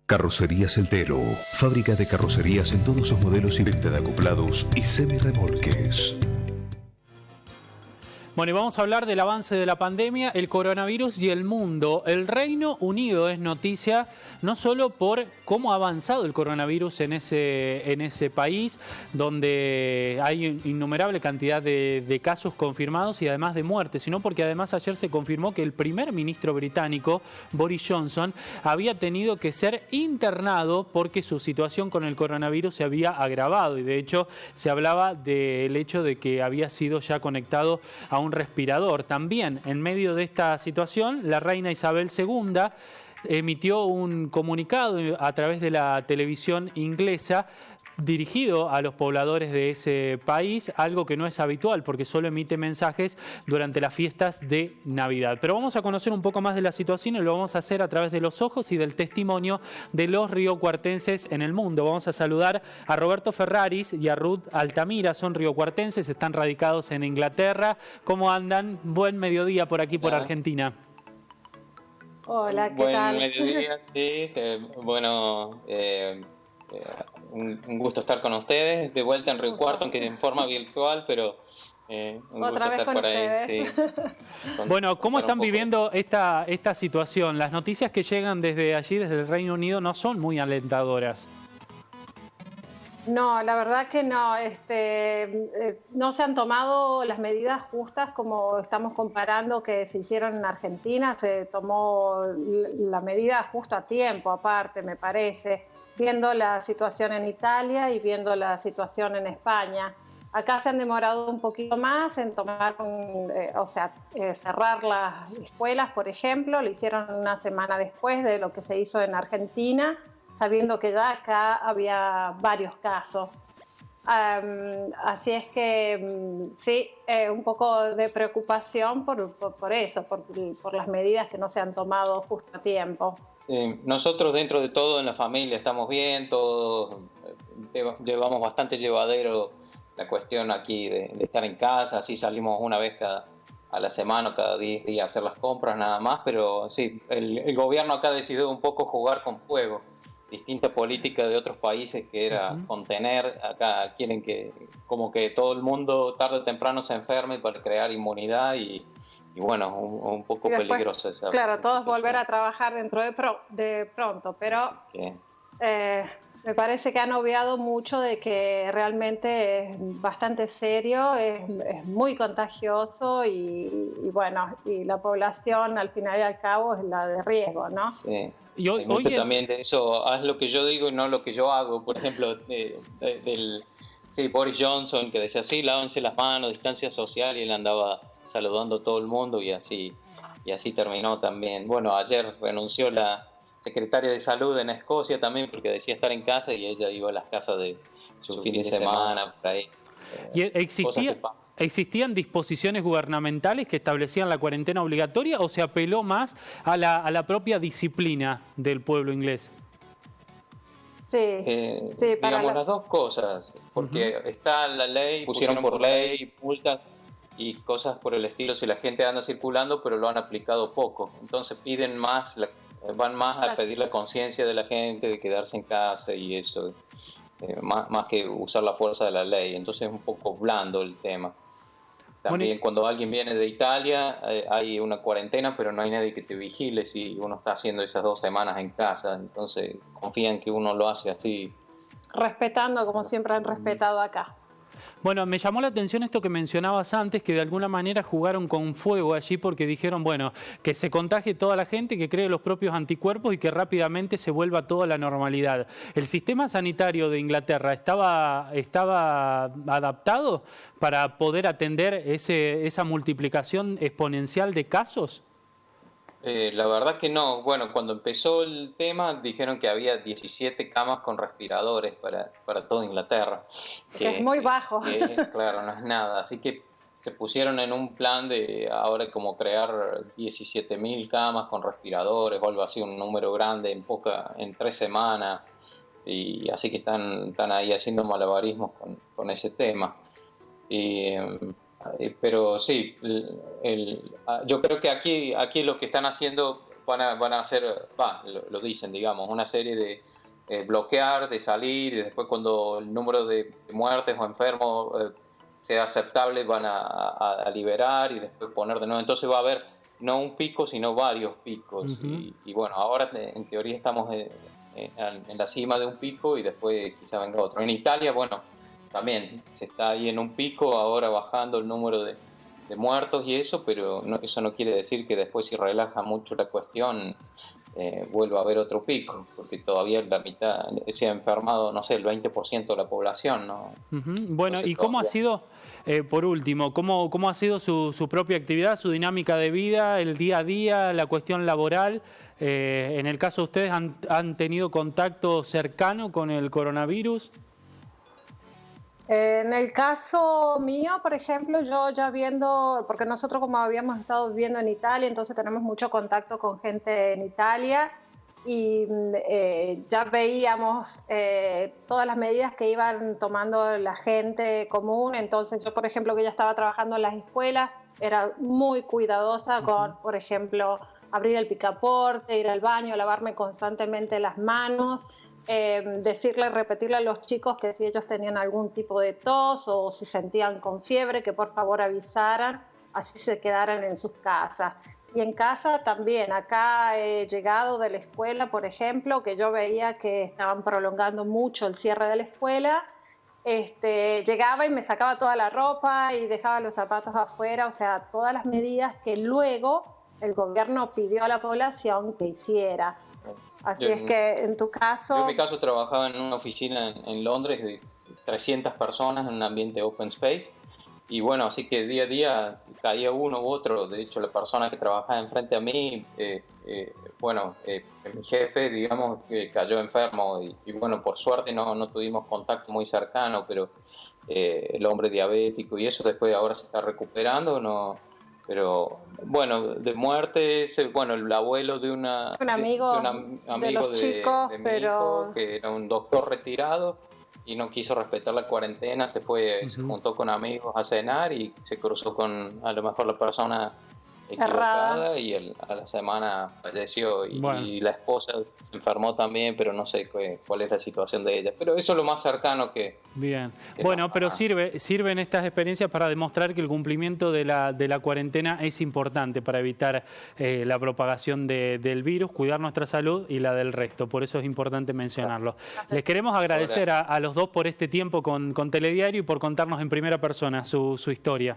Carrocerías El Tero, fábrica de carrocerías en todos sus modelos y venta de acoplados y semirremolques. Bueno, y vamos a hablar del avance de la pandemia, el coronavirus y el mundo. El Reino Unido es noticia no solo por cómo ha avanzado el coronavirus en ese país, donde hay innumerable cantidad de casos confirmados y además de muertes, sino porque además ayer se confirmó que el primer ministro británico, Boris Johnson, había tenido que ser internado porque su situación con el coronavirus se había agravado y de hecho se hablaba del hecho de que había sido ya conectado a un respirador. También en medio de esta situación, la reina Isabel II emitió un comunicado a través de la televisión inglesa dirigido a los pobladores de ese país, algo que no es habitual porque solo emite mensajes durante las fiestas de Navidad. Pero vamos a conocer un poco más de la situación y lo vamos a hacer a través de los ojos y del testimonio de los riocuartenses en el mundo. Vamos a saludar a Roberto Ferraris y a Ruth Altamira, son riocuartenses, están radicados en Inglaterra. ¿Cómo andan? Buen mediodía por aquí, por Argentina. Hola, ¿qué tal? Buen mediodía, sí. Un gusto estar con ustedes, de vuelta en Río Cuarto, aunque en forma virtual, pero un Otra gusto vez estar con por ahí. ustedes. Sí. Bueno, ¿cómo están viviendo esta situación? Las noticias que llegan desde allí, desde el Reino Unido, no son muy alentadoras. No, la verdad que no. No se han tomado las medidas justas como estamos comparando que se hicieron en Argentina. Se tomó la medida justo a tiempo, aparte, me parece, viendo la situación en Italia y viendo la situación en España. Acá se han demorado un poquito más en tomar, cerrar las escuelas, por ejemplo. Lo hicieron una semana después de lo que se hizo en Argentina, sabiendo que ya acá había varios casos. Así es que sí, un poco de preocupación por eso, por las medidas que no se han tomado justo a tiempo. Sí. Nosotros dentro de todo en la familia estamos bien, todos llevamos bastante llevadero la cuestión aquí de estar en casa, así salimos una vez a la semana o cada 10 días a hacer las compras nada más, pero sí, el gobierno acá decidió un poco jugar con fuego. Distinta política de otros países que era contener, acá quieren que como que todo el mundo tarde o temprano se enferme para crear inmunidad y bueno, un poco después, peligroso esa. Claro, todos volver a trabajar dentro de pronto, pero me parece que han obviado mucho de que realmente es bastante serio, es muy contagioso y bueno, y la población al final y al cabo es la de riesgo, ¿no? Sí. Y hoy también de eso, haz lo que yo digo y no lo que yo hago. Por ejemplo, Boris Johnson, que decía así, lávense las manos, distancia social, y él andaba saludando a todo el mundo y así terminó también. Bueno, ayer renunció la secretaria de salud en Escocia también porque decía estar en casa y ella iba a las casas de su fin de semana, por ahí. ¿Y existían disposiciones gubernamentales que establecían la cuarentena obligatoria o se apeló más a la propia disciplina del pueblo inglés? Sí, digamos las dos cosas, porque está la ley, pusieron por ley multas y cosas por el estilo si la gente anda circulando, pero lo han aplicado poco. Entonces van más a pedir la conciencia de la gente de quedarse en casa y eso. Más que usar la fuerza de la ley, entonces es un poco blando el tema. También cuando alguien viene de Italia hay una cuarentena, pero no hay nadie que te vigile si uno está haciendo esas 2 semanas en casa, entonces confían que uno lo hace así. Respetando como siempre han respetado acá. Bueno, me llamó la atención esto que mencionabas antes, que de alguna manera jugaron con fuego allí porque dijeron, bueno, que se contagie toda la gente, que cree los propios anticuerpos y que rápidamente se vuelva toda la normalidad. ¿El sistema sanitario de Inglaterra estaba adaptado para poder atender esa multiplicación exponencial de casos? La verdad que no. Bueno, cuando empezó el tema dijeron que había 17 camas con respiradores para toda Inglaterra. Que es muy bajo. Claro, no es nada. Así que se pusieron en un plan de ahora como crear 17.000 camas con respiradores o algo así, un número grande en 3 semanas. Y así que están ahí haciendo malabarismos con ese tema. Pero sí, yo creo que aquí lo que están haciendo van a hacer, lo dicen, digamos, una serie de bloquear, de salir, y después cuando el número de muertes o enfermos sea aceptable van a liberar y después poner de nuevo. Entonces va a haber no un pico, sino varios picos. Y bueno, ahora en teoría estamos en la cima de un pico y después quizá venga otro. En Italia, bueno, también se está ahí en un pico, ahora bajando el número de muertos y eso, pero eso no quiere decir que después, si relaja mucho la cuestión, vuelva a haber otro pico, porque todavía la mitad se ha enfermado, no sé, el 20% de la población, ¿no? Bueno, Entonces, ¿y cómo ha sido, por último, cómo ha sido su propia actividad, su dinámica de vida, el día a día, la cuestión laboral? En el caso de ustedes, ¿han tenido contacto cercano con el coronavirus? En el caso mío, por ejemplo, yo ya viendo, porque nosotros como habíamos estado viviendo en Italia, entonces tenemos mucho contacto con gente en Italia y ya veíamos todas las medidas que iban tomando la gente común. Entonces yo, por ejemplo, que ya estaba trabajando en las escuelas, era muy cuidadosa con, por ejemplo, abrir el picaporte, ir al baño, lavarme constantemente las manos. Repetirle a los chicos que si ellos tenían algún tipo de tos o si sentían con fiebre, que por favor avisaran, así se quedaran en sus casas. Y en casa también, acá he llegado de la escuela, por ejemplo, que yo veía que estaban prolongando mucho el cierre de la escuela. Llegaba y me sacaba toda la ropa y dejaba los zapatos afuera, o sea, todas las medidas que luego el gobierno pidió a la población que hiciera. Así es que en tu caso... Yo en mi caso trabajaba en una oficina en Londres de 300 personas en un ambiente open space y bueno, así que día a día caía uno u otro. De hecho, la persona que trabajaba enfrente a mí, mi jefe, digamos, cayó enfermo y bueno, por suerte no tuvimos contacto muy cercano, pero el hombre diabético y eso después ahora se está recuperando, ¿no? Pero bueno, de muertes, el abuelo de un amigo de los chicos, de mi pero hijo, que era un doctor retirado y no quiso respetar la cuarentena, se juntó con amigos a cenar y se cruzó con a lo mejor la persona equivocada y a la semana falleció y la esposa se enfermó también, pero no sé cuál es la situación de ella. Pero eso es lo más cercano que... Bien. Bueno, pero sirven estas experiencias para demostrar que el cumplimiento de la cuarentena es importante para evitar la propagación del virus, cuidar nuestra salud y la del resto. Por eso es importante mencionarlo. Les queremos agradecer a los dos por este tiempo con Telediario y por contarnos en primera persona su historia.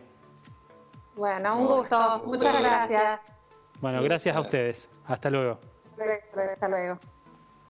Bueno, un gusto. Muchas gracias. Bueno, gracias a ustedes. Hasta luego. Hasta luego.